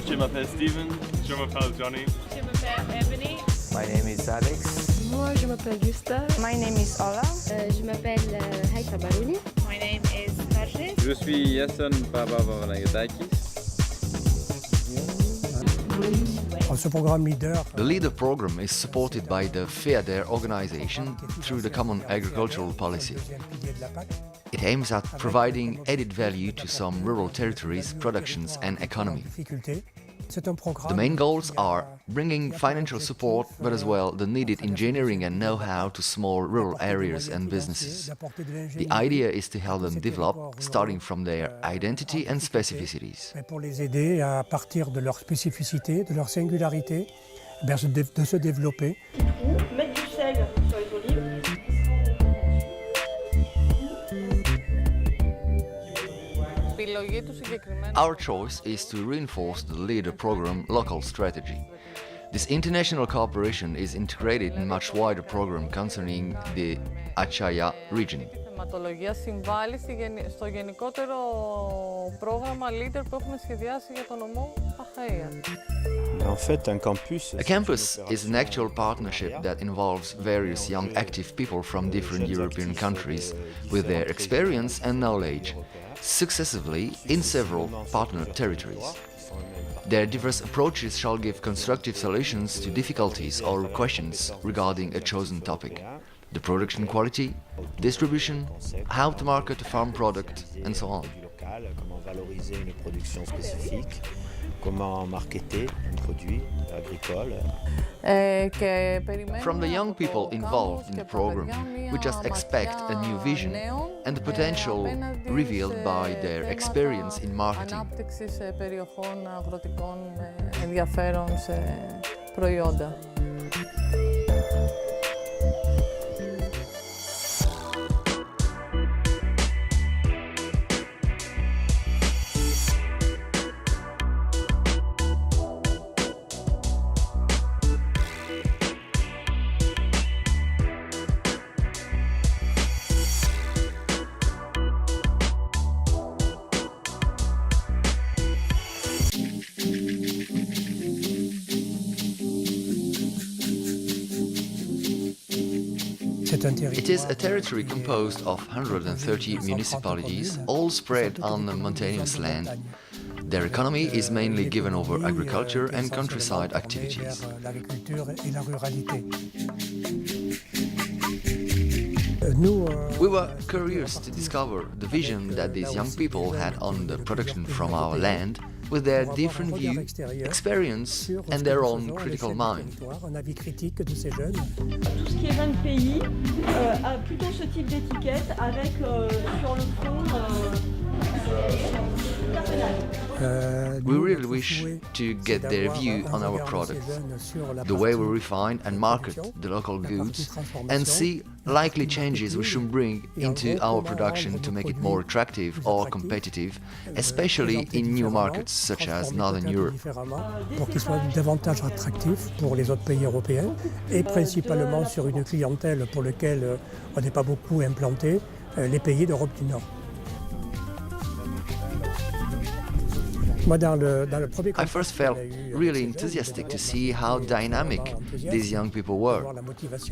Je m'appelle Steven. Je m'appelle Johnny. Je m'appelle Ebony. My name is Alex. Moi, je m'appelle Gustave. My name is Ola. Je m'appelle Haïfa Barouni. My name is Tarjis. Je suis Yason Babavanagadakis. The LEADER program is supported by the FEADER organization through the Common Agricultural Policy. It aims at providing added value to some rural territories, productions and economy. The main goals are bringing financial support, but as well the needed engineering and know-how to small rural areas and businesses. The idea is to help them develop, starting from their identity and specificities. Pour les aider à partir de leur spécificité, de leur singularité, de se développer. Mettre du sel sur les olives. Our choice is to reinforce the LEADER program local strategy. This international cooperation is integrated in a much wider program concerning the Achaïa region. Θεματολογία συμβάλλει στο γενικότερο πρόγραμμα LEADER που έχουμε σχεδιάσει για τον νομό Αχαΐα. A campus is an actual partnership that involves various young active people from different European countries with their experience and knowledge, successively in several partner territories. Their diverse approaches shall give constructive solutions to difficulties or questions regarding a chosen topic. The production quality, distribution, how to market a farm product, and so on. Comment marketer un produit agricole. From the young people involved in the program, we just expect a new vision and the potential revealed by their experience in marketing. It is a territory composed of 130 municipalities, all spread on a mountainous land. Their economy is mainly given over agriculture and countryside activities. We were curious to discover the vision that these young people had on the production from our land, with their different view, experience and their own critical mind. Tout ce qui est vin de pays a plutôt ce type d'étiquette avec sur le fond We really wish to get their view on our products, the way we refine and market the local goods, and see likely changes we should bring into our production to make it more attractive or competitive, especially in new markets such as Northern Europe. Pour qu'il soit davantage attractif pour les autres pays européens et principalement sur une clientèle pour laquelle on n'est pas beaucoup implanté, les pays d'Europe du Nord. I first felt really enthusiastic to see how dynamic these young people were.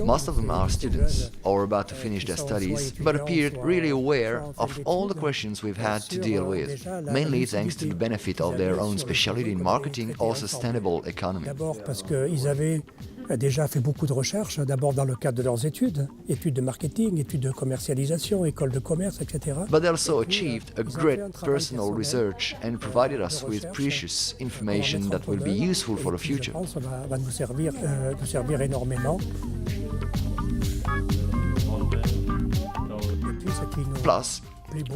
Most of them are students or about to finish their studies, but appeared really aware of all the questions we've had to deal with, mainly thanks to the benefit of their own specialty in marketing or sustainable economy. D'abord parce qu'ils avaient a déjà fait beaucoup de recherches, d'abord dans le cadre de leurs études de marketing, études de commercialisation, écoles de commerce, etc. But they also achieved a great personal research and provided us with precious information that will be useful for the future. Je pense va nous servir énormément. Plus,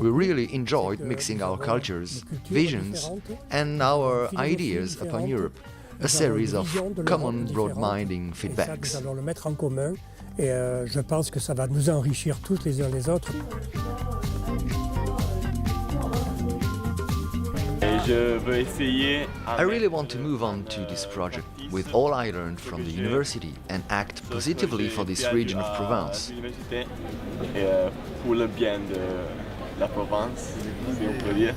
we really enjoyed mixing our cultures, visions, and our ideas upon Europe, a series of common broad-minding feedbacks. Nous allons le mettre en commun et je pense que ça va nous enrichir tous les uns les autres. I really want to move on to this project with all I learned from the university and act positively for this region of Provence. Pour le bien de la Provence, si on peut dire.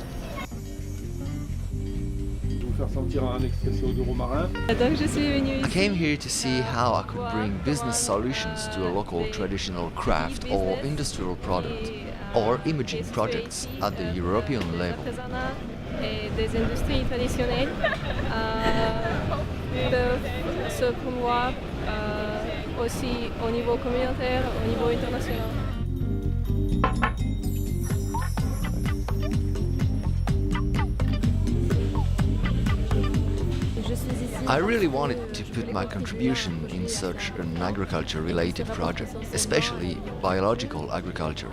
Donc je suis venue I came here to see how I could bring business solutions to a local traditional craft or industrial product, or imaging projects at the European level. et des industries traditionnelles peuvent se promouvoir aussi au niveau communautaire, au niveau international. I really wanted to put my contribution in such an agriculture-related project, especially biological agriculture.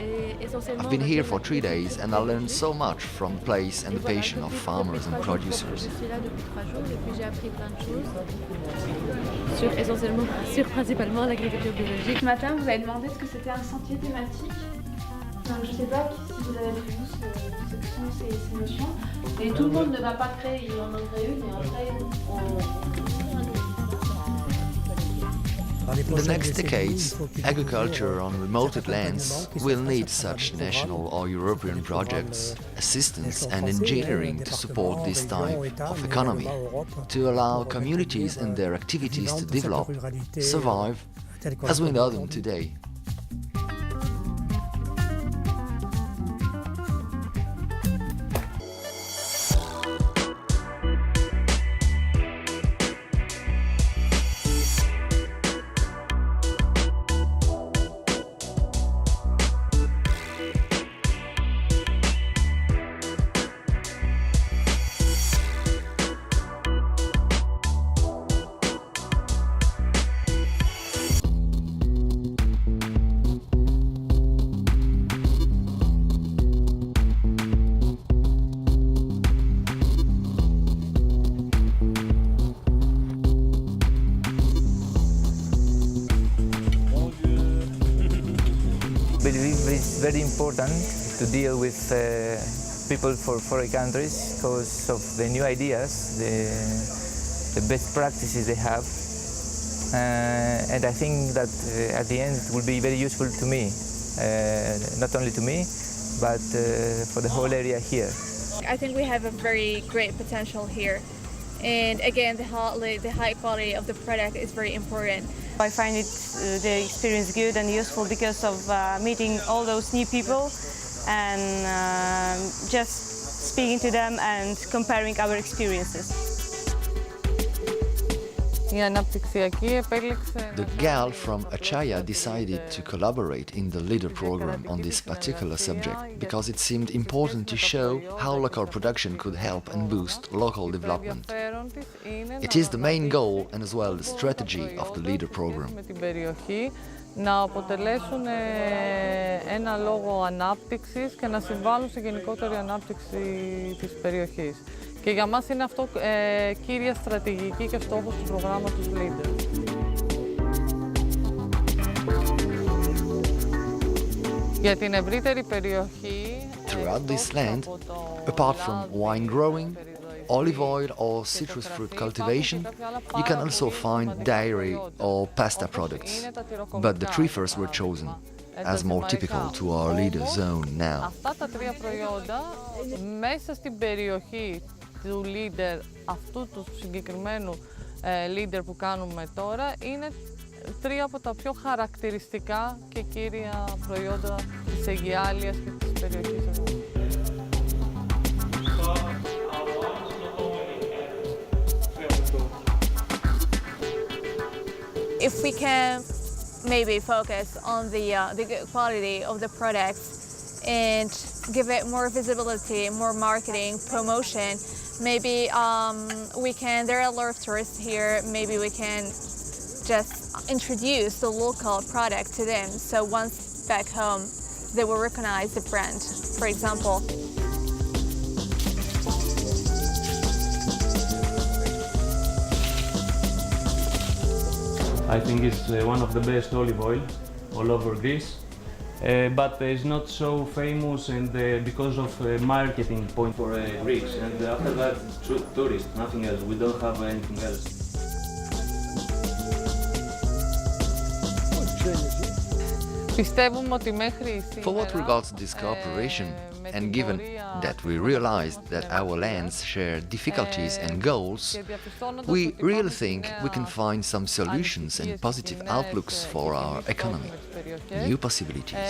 I've been here for 3 days and I learned so much from the place and the passion of farmers and producers. Je suis là depuis 3 jours et puis j'ai appris plein de choses, principalement l'agriculture biologique. Ce matin, vous avez demandé ce que c'était un sentier thématique. Donc je ne sais pas si vous avez prévu ce que sont ces notions. Et tout le monde ne va pas créer, il en crée une et après In the next decades, agriculture on remote lands will need such national or European projects, assistance and engineering to support this type of economy, to allow communities and their activities to develop, survive, as we know them today. I believe it's very important to deal with people from foreign countries because of the new ideas, the best practices they have. And I think that at the end it will be very useful to me, not only to me, but for the whole area here. I think we have a very great potential here. And again, the high quality of the product is very important. I find the experience good and useful because of meeting all those new people and just speaking to them and comparing our experiences. The gal from Achaïa decided to collaborate in the leader program on this particular subject because it seemed important to show how local production could help and boost local development. It is the main goal and as well the strategy of the leader program. Να αποτελέσουν ένα λόγο ανάπτυξης και να συμβάλλουν σε γενικότερη ανάπτυξη της περιοχής. Και για μας είναι αυτό κύρια στρατηγική και στόχος του προγράμματος Leader. Για την ευρύτερη περιοχή... Throughout this land, apart from wine growing, olive oil or citrus fruit cultivation, you can also find dairy or pasta products, but the three first were chosen, as more typical to our leader zone now. Αυτά τα τρία προϊόντα μέσα στην περιοχή του leader, αυτού του συγκεκριμένου leader που κάνουμε τώρα, είναι τρία από τα πιο χαρακτηριστικά και κύρια προϊόντα της Αιγιάλειας και της περιοχής εδώ. if we can maybe focus on the good quality of the products and give it more visibility, more marketing, promotion, maybe there are a lot of tourists here, maybe we can just introduce the local product to them, so once back home they will recognize the brand, for example. I think it's one of the best olive oil all over Greece, but it's not so famous, and because of marketing point for Greeks, and after that tourists, nothing else. We don't have anything else. For what regards this cooperation, and given that we realized that our lands share difficulties and goals, we really think we can find some solutions and positive outlooks for our economy, new possibilities.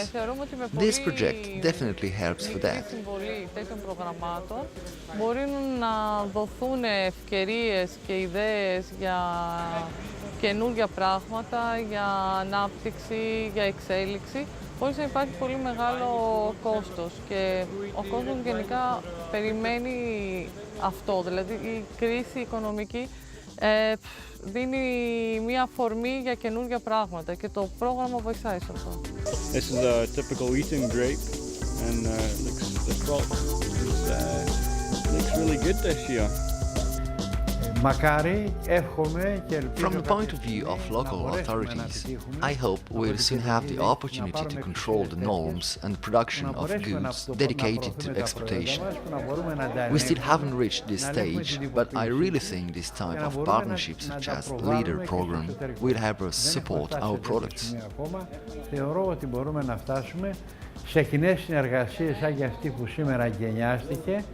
This project definitely helps for that. Καινούργια πράγματα για ανάπτυξη, για εξέλιξη, χωρίς να υπάρχει πολύ μεγάλο κόστος. Και ο κόσμος γενικά περιμένει αυτό, δηλαδή η κρίση οικονομική δίνει μία αφορμή για καινούργια πράγματα και το πρόγραμμα βοηθάει σε αυτό. This is a typical eating grape, and the crop looks really good this year. From the point of view of local authorities, I hope we'll soon have the opportunity to control the norms and the production of goods dedicated to exportation. We still haven't reached this stage, but I really think this type of partnerships, such as the LEADER program, will help us support our products. Σε κοινές συνεργασίες σαν και αυτή που σήμερα γενιάστηκε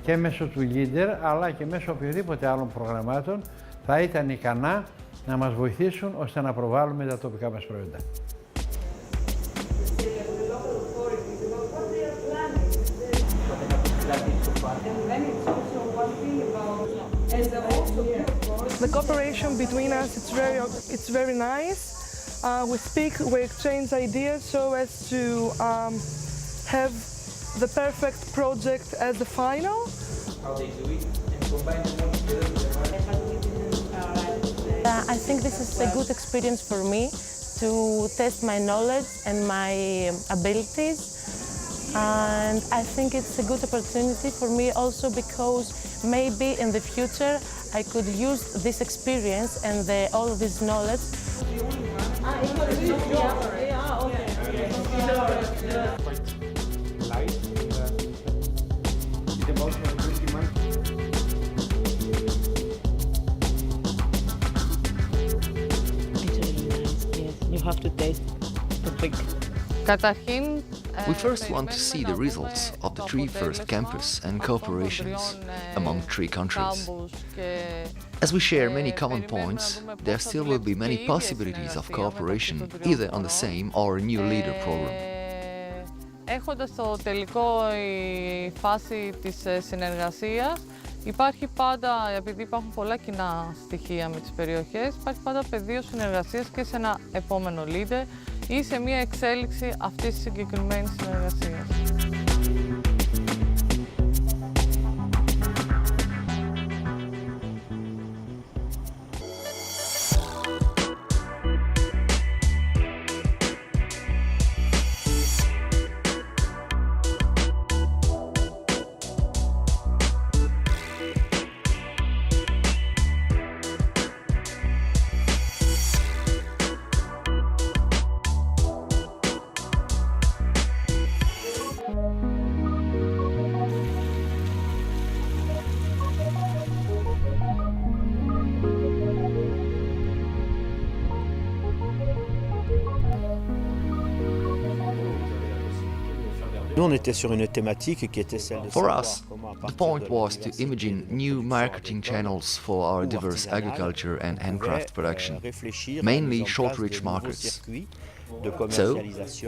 και μέσω του LEADER αλλά και μέσω οποιοδήποτε άλλων προγραμμάτων θα ήταν ικανά να μας βοηθήσουν ώστε να προβάλλουμε τα τοπικά μας προϊόντα. The cooperation between us, it's very nice. We speak, we exchange ideas so as to have the perfect project as the final. How they do it and combine them all together. I think this is a good experience for me to test my knowledge and my abilities. And I think it's a good opportunity for me also because maybe in the future I could use this experience and all this knowledge. You have to taste the trick. We first want to see the results of the 3 first campus and cooperations among 3 countries. As we share many common points, there still will be many possibilities of cooperation, either on the same or a new LEADER program. Έχοντας το τελικό η φάση της συνεργασίας, υπάρχει πάντα, επειδή υπάρχουν πολλά κοινά στοιχεία με τις περιοχές, υπάρχει πάντα πεδίο συνεργασίας και σε ένα επόμενο LEADER ή σε μια εξέλιξη αυτής της συγκεκριμένης συνεργασίας. For us, the point was to imagine new marketing channels for our diverse agriculture and handcraft production, mainly short-reach markets. So,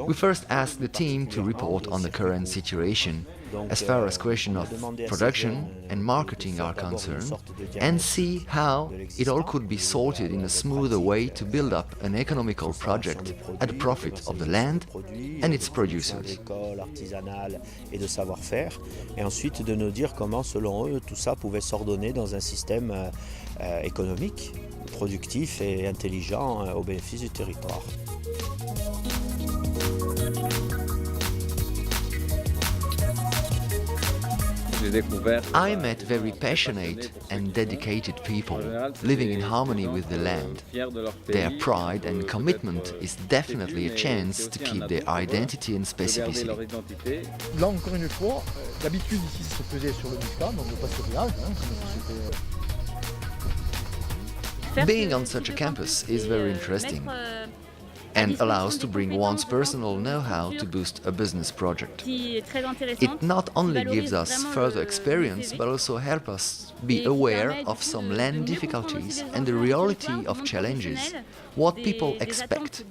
we first asked the team to report on the current situation as far as question of production and marketing are concerned, and see how it all could be sorted in a smoother way to build up an economical project at the profit of the land and its producers. Et de savoir-faire, et ensuite de nous dire comment, selon eux, tout ça pouvait s'ordonner dans un système économique, productif et intelligent au bénéfice du territoire. I met very passionate and dedicated people living in harmony with the land. Their pride and commitment is definitely a chance to keep their identity and specificity. Là encore une fois, d'habitude ici ça se faisait sur le muscat, donc le pasteurisage, Being on such a campus is very interesting and allows to bring one's personal know-how to boost a business project. It not only gives us further experience, but also helps us be aware of some land difficulties and the reality of challenges, what people expect,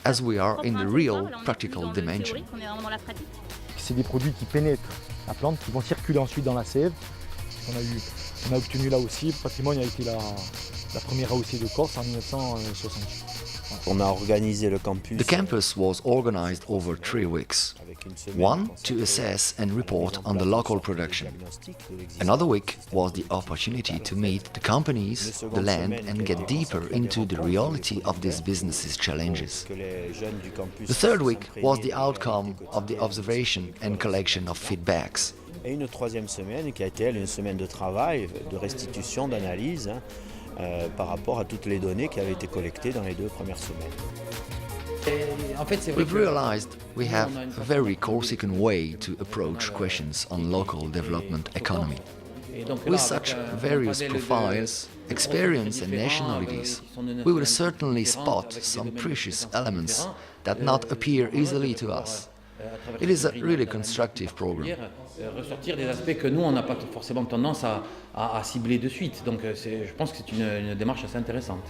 as we are in the real practical dimension. C'est des produits qui pénètrent la plante, qui vont circuler ensuite dans la sève. On a obtenu là aussi, le patrimoine a été la première AOC de Corse en 1960. On a organisé le campus. The campus was organized over 3 weeks. One to assess and report on the local production. Another week was the opportunity to meet the companies, the land, and get deeper into the reality of this business's challenges. The third week was the outcome of the observation and collection of feedbacks. Et une troisième semaine qui a été une semaine de travail, de restitution, d'analyse par rapport à toutes les données qui avaient été collectées dans les 2 premières semaines. We've realized we have a very Corsican way to approach questions on local development economy. With such various profiles, experience and nationalities, we will certainly spot some precious elements that not appear easily to us. It is a really constructive program. Ressortir des aspects que nous, on n'a pas forcément tendance à cibler de suite. Donc je pense que c'est une démarche assez intéressante.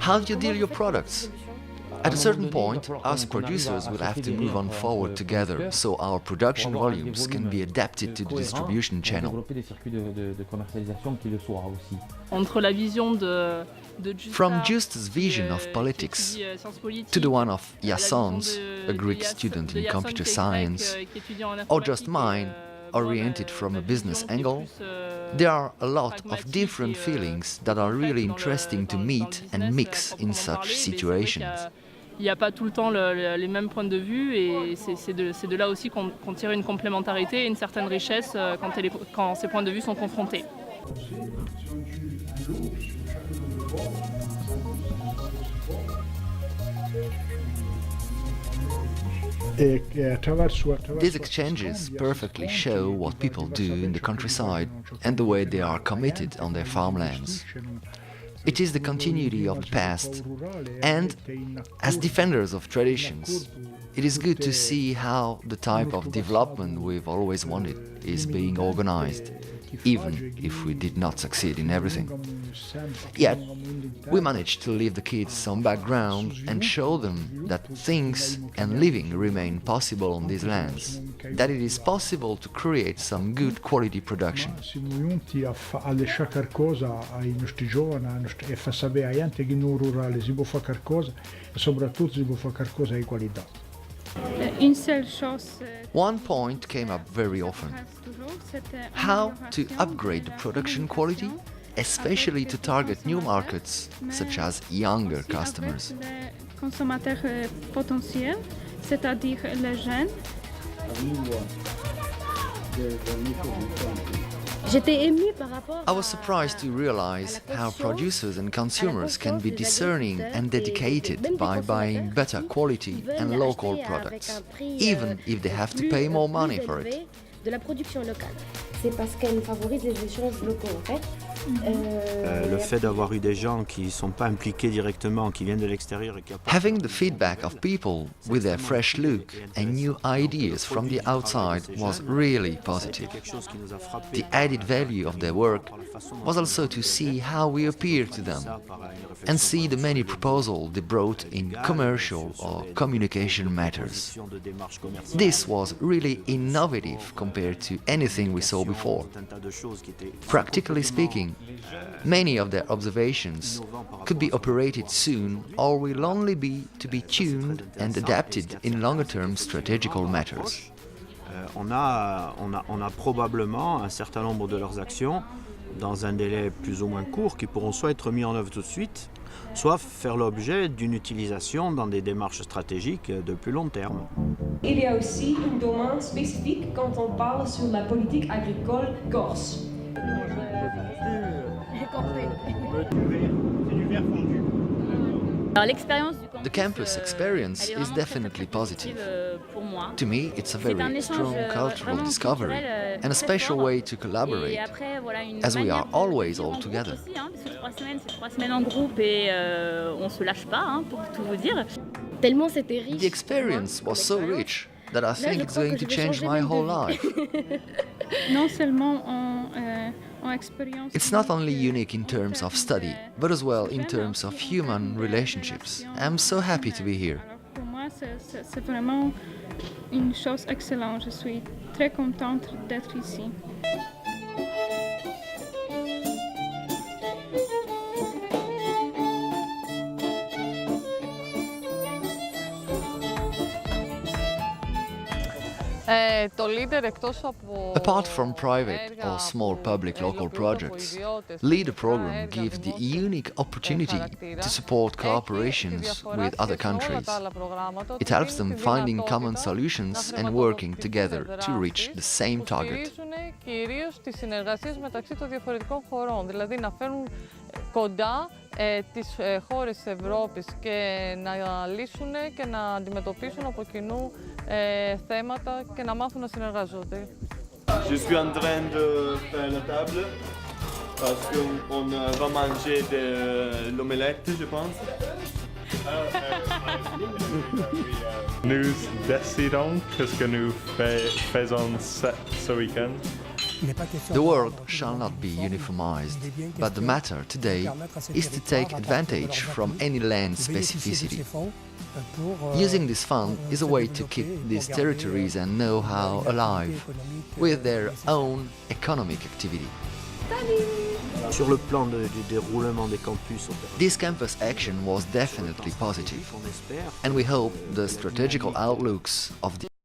How do you deal your products? At a certain point, us producers will have to move on forward together, so our production volumes can be adapted to the distribution channel. Entre la vision From Justus' vision of politics to the one of Vaison, a Greek student in computer science, or just mine, oriented from a business angle, there are a lot of different feelings that are really interesting to meet and mix in such situations. Il n'y a pas tout le temps les mêmes points de vue et c'est de là aussi qu'on tire une complémentarité et une certaine richesse quand ces points de vue sont confrontés. These exchanges perfectly show what people do in the countryside and the way they are committed on their farmlands. It is the continuity of the past, and as defenders of traditions, it is good to see how the type of development we've always wanted is being organized, even if we did not succeed in everything. Yet, we managed to leave the kids some background and show them that things and living remain possible on these lands, that it is possible to create some good quality production. Siamo giunti a lasciare qualcosa ai nostri giovani e far sapere agli altri che non rurale si può fare qualcosa e soprattutto si può fare qualcosa di qualità. One point came up very often: how to upgrade the production quality, especially to target new markets, such as younger customers. Consommateurs potentiels, c'est-à-dire les jeunes. I was surprised to realize how producers and consumers can be discerning and dedicated by buying better quality and local products, even if they have to pay more money for it. De la production locale. C'est parce qu'elle favorise les échanges locaux en fait. Le fait d'avoir eu des gens qui ne sont pas impliqués directement, qui viennent de l'extérieur et qui apportent... Having the feedback of people with their fresh look and new ideas from the outside was really positive. The added value of their work was also to see how we appear to them and see the many proposals they brought in commercial or communication matters. This was really innovative compared to anything we saw before. Practically speaking, many of their observations could be operated soon or will only be to be tuned and adapted in longer-term strategical matters. On a probablement un certain nombre de leurs actions dans un délai plus ou moins court qui pourront soit être mis en œuvre tout de suite, soit faire l'objet d'une utilisation dans des démarches stratégiques de plus long terme. Il y a aussi un domaine spécifique quand on parle sur la politique agricole corse. The campus experience is definitely positive. To me, it's a very strong cultural discovery and a special way to collaborate, as we are always all together. The experience was so rich that I think it's going to change my whole life. It's not only unique in terms of study, but as well in terms of human relationships. I'm so happy to be here. Pour moi, c'est vraiment une chose excellente. Je suis très contente d'être ici. Apart from private or small public local projects, LEADER program gives the unique opportunity to support cooperations with other countries. It helps them finding common solutions and working together to reach the same target. τις χώρες της Ευρώπης και να λύσουν και να αντιμετωπίσουν από κοινού θέματα και να μάθουν να συνεργάζονται. Je suis en train de faire la table parce qu'on va manger de l'omelette, je pense. Nous décidons qu'est-ce que nous faisons ce week-end. The world shall not be uniformized, but the matter today is to take advantage from any land specificity. Using this fund is a way to keep these territories and know-how alive, with their own economic activity. Sur le plan du déroulement des campus, this campus action was definitely positive, and we hope the strategical outlooks of the